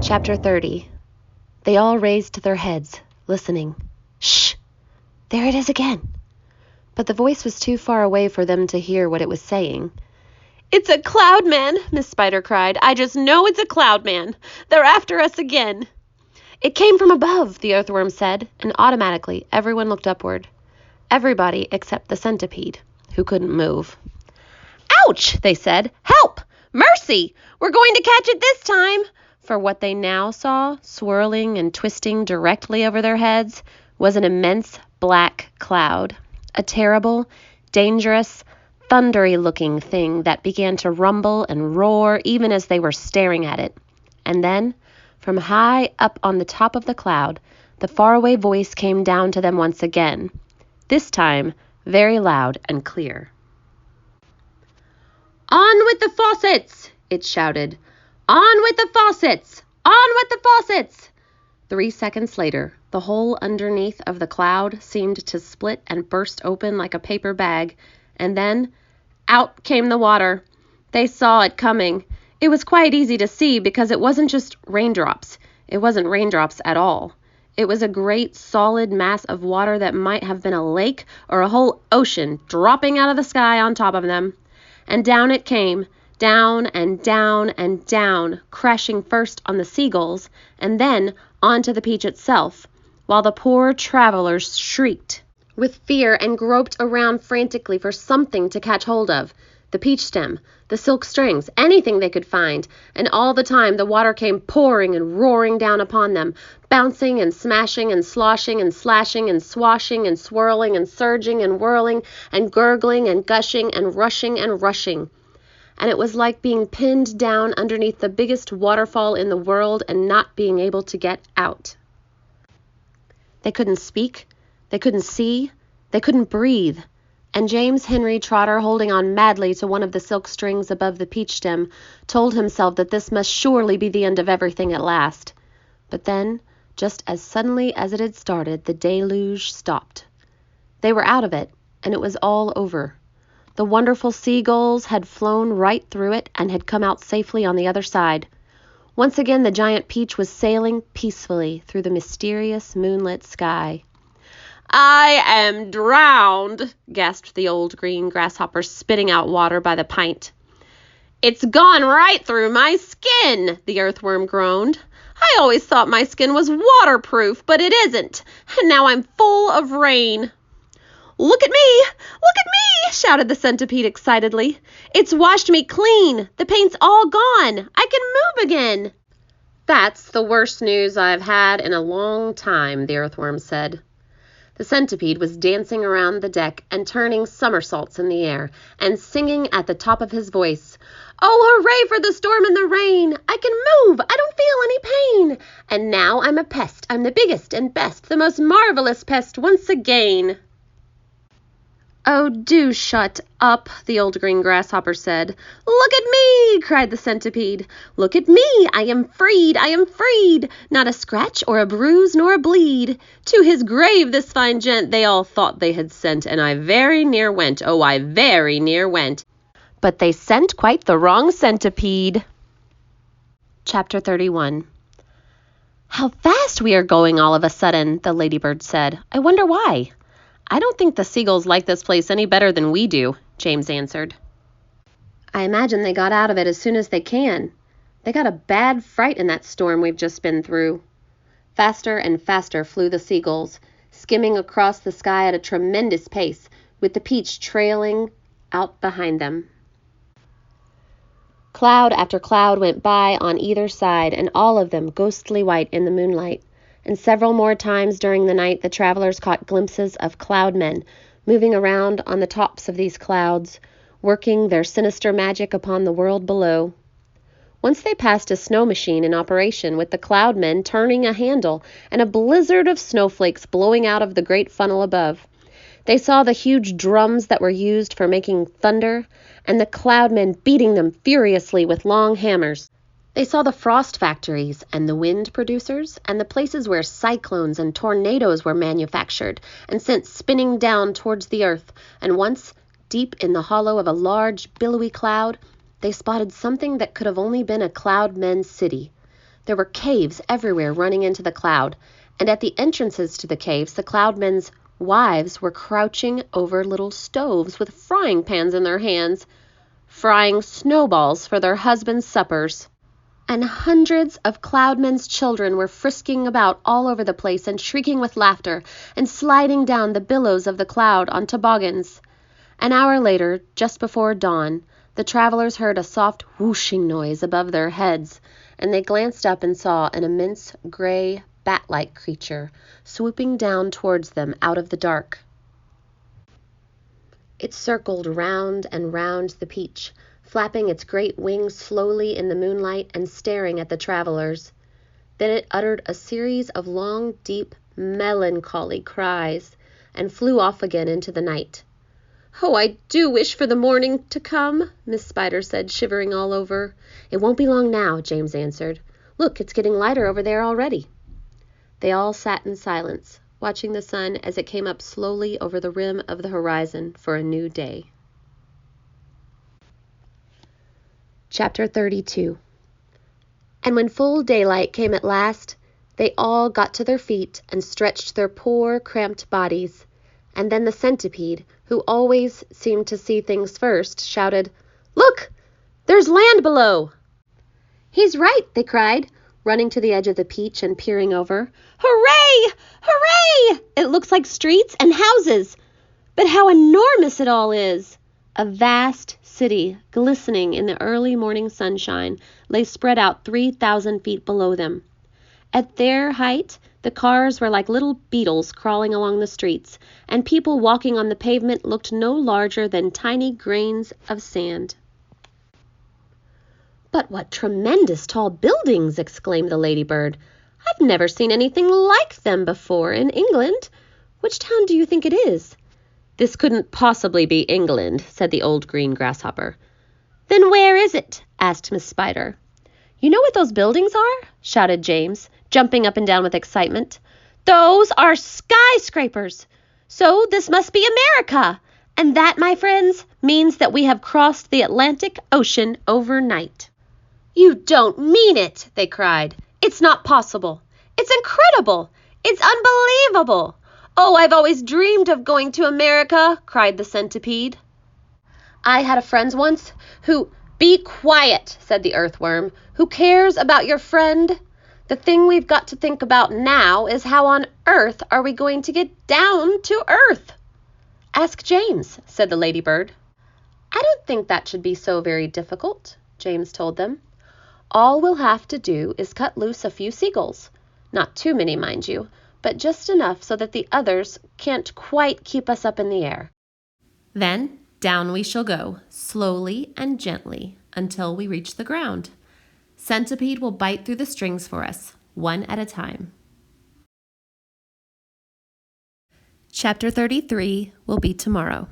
Chapter 30. They all raised their heads, listening. Shh! There it is again! But the voice was too far away for them to hear what it was saying. "It's a cloud man," Miss Spider cried. "I just know it's a cloud man. They're after us again." "It came from above," the earthworm said, and automatically everyone looked upward. Everybody except the centipede, who couldn't move. "Ouch!" they said. "Help! Mercy! We're going to catch it this time!" For what they now saw, swirling and twisting directly over their heads, was an immense black cloud. A terrible, dangerous, thundery-looking thing that began to rumble and roar even as they were staring at it. And then, from high up on the top of the cloud, the faraway voice came down to them once again, this time very loud and clear. "On with the faucets!" it shouted. "On with the faucets! On with the faucets!" 3 seconds later, the hole underneath of the cloud seemed to split and burst open like a paper bag, and then out came the water. They saw it coming. It was quite easy to see because it wasn't just raindrops. It wasn't raindrops at all. It was a great solid mass of water that might have been a lake or a whole ocean dropping out of the sky on top of them. And down it came, down and down and down, crashing first on the seagulls and then onto the peach itself, while the poor travelers shrieked with fear and groped around frantically for something to catch hold of. The peach stem, the silk strings, anything they could find, and all the time the water came pouring and roaring down upon them, bouncing and smashing and sloshing and slashing and swashing and swirling and surging and whirling and gurgling and gushing and rushing and rushing. And it was like being pinned down underneath the biggest waterfall in the world and not being able to get out. They couldn't speak, they couldn't see, they couldn't breathe. And James Henry Trotter, holding on madly to one of the silk strings above the peach stem, told himself that this must surely be the end of everything at last. But then, just as suddenly as it had started, the deluge stopped. They were out of it, and it was all over. The wonderful seagulls had flown right through it and had come out safely on the other side. Once again the giant peach was sailing peacefully through the mysterious moonlit sky. "I am drowned," gasped the old green grasshopper, spitting out water by the pint. "It's gone right through my skin," the earthworm groaned. "I always thought my skin was waterproof, but it isn't, and now I'm full of rain." "Look at me! Look at me!" shouted the centipede excitedly. "It's washed me clean. The paint's all gone. I can move again." "That's the worst news I've had in a long time," the earthworm said. The centipede was dancing around the deck and turning somersaults in the air and singing at the top of his voice, "Oh, hooray for the storm and the rain! I can move! I don't feel any pain! And now I'm a pest. I'm the biggest and best, the most marvelous pest once again." "Oh, do shut up," the old green grasshopper said. "Look at me!" cried the centipede. "Look at me! I am freed! I am freed! Not a scratch or a bruise nor a bleed. To his grave this fine gent they all thought they had sent, and I very near went, oh, I very near went. But they sent quite the wrong centipede." Chapter 31. "How fast we are going all of a sudden," the ladybird said. "I wonder why." "I don't think the seagulls like this place any better than we do," James answered. "I imagine they got out of it as soon as they can. They got a bad fright in that storm we've just been through." Faster and faster flew the seagulls, skimming across the sky at a tremendous pace, with the peach trailing out behind them. Cloud after cloud went by on either side, and all of them ghostly white in the moonlight. And several more times during the night the travelers caught glimpses of cloud men moving around on the tops of these clouds, working their sinister magic upon the world below. Once they passed a snow machine in operation, with the cloud men turning a handle and a blizzard of snowflakes blowing out of the great funnel above. They saw the huge drums that were used for making thunder, and the cloud men beating them furiously with long hammers. They saw the frost factories and the wind producers and the places where cyclones and tornadoes were manufactured and sent spinning down towards the earth, and once, deep in the hollow of a large, billowy cloud, they spotted something that could have only been a cloud men's city. There were caves everywhere running into the cloud, and at the entrances to the caves the Cloudmen's wives were crouching over little stoves with frying pans in their hands, frying snowballs for their husbands' suppers. And hundreds of Cloudmen's children were frisking about all over the place and shrieking with laughter and sliding down the billows of the cloud on toboggans. An hour later, just before dawn, the travelers heard a soft whooshing noise above their heads, and they glanced up and saw an immense gray, bat-like creature swooping down towards them out of the dark. It circled round and round the peach, flapping its great wings slowly in the moonlight and staring at the travelers. Then it uttered a series of long, deep, melancholy cries and flew off again into the night. "Oh, I do wish for the morning to come," Miss Spider said, shivering all over. "It won't be long now," James answered. "Look, it's getting lighter over there already." They all sat in silence, watching the sun as it came up slowly over the rim of the horizon for a new day. Chapter 32. And when full daylight came at last, they all got to their feet and stretched their poor, cramped bodies. And then the centipede, who always seemed to see things first, shouted, "Look! There's land below!" "He's right," they cried, running to the edge of the peach and peering over. "Hooray! Hooray! It looks like streets and houses. But how enormous it all is!" A vast city, glistening in the early morning sunshine, lay spread out 3,000 feet below them. At their height, the cars were like little beetles crawling along the streets, and people walking on the pavement looked no larger than tiny grains of sand. "But what tremendous tall buildings!" exclaimed the ladybird. "I've never seen anything like them before in England. Which town do you think it is?" "This couldn't possibly be England," said the old green grasshopper. "Then where is it?" asked Miss Spider. "You know what those buildings are?" shouted James, jumping up and down with excitement. "Those are skyscrapers! So this must be America! And that, my friends, means that we have crossed the Atlantic Ocean overnight." "You don't mean it!" they cried. "It's not possible! It's incredible! It's unbelievable! Oh, I've always dreamed of going to America!" cried the centipede. "I had a friend once who—" "Be quiet," said the earthworm. "Who cares about your friend? The thing we've got to think about now is how on earth are we going to get down to earth?" "Ask James," said the ladybird. "I don't think that should be so very difficult," James told them. "All we'll have to do is cut loose a few seagulls. Not too many, mind you, but just enough so that the others can't quite keep us up in the air. Then down we shall go, slowly and gently, until we reach the ground. Centipede will bite through the strings for us, one at a time." Chapter 33 will be tomorrow.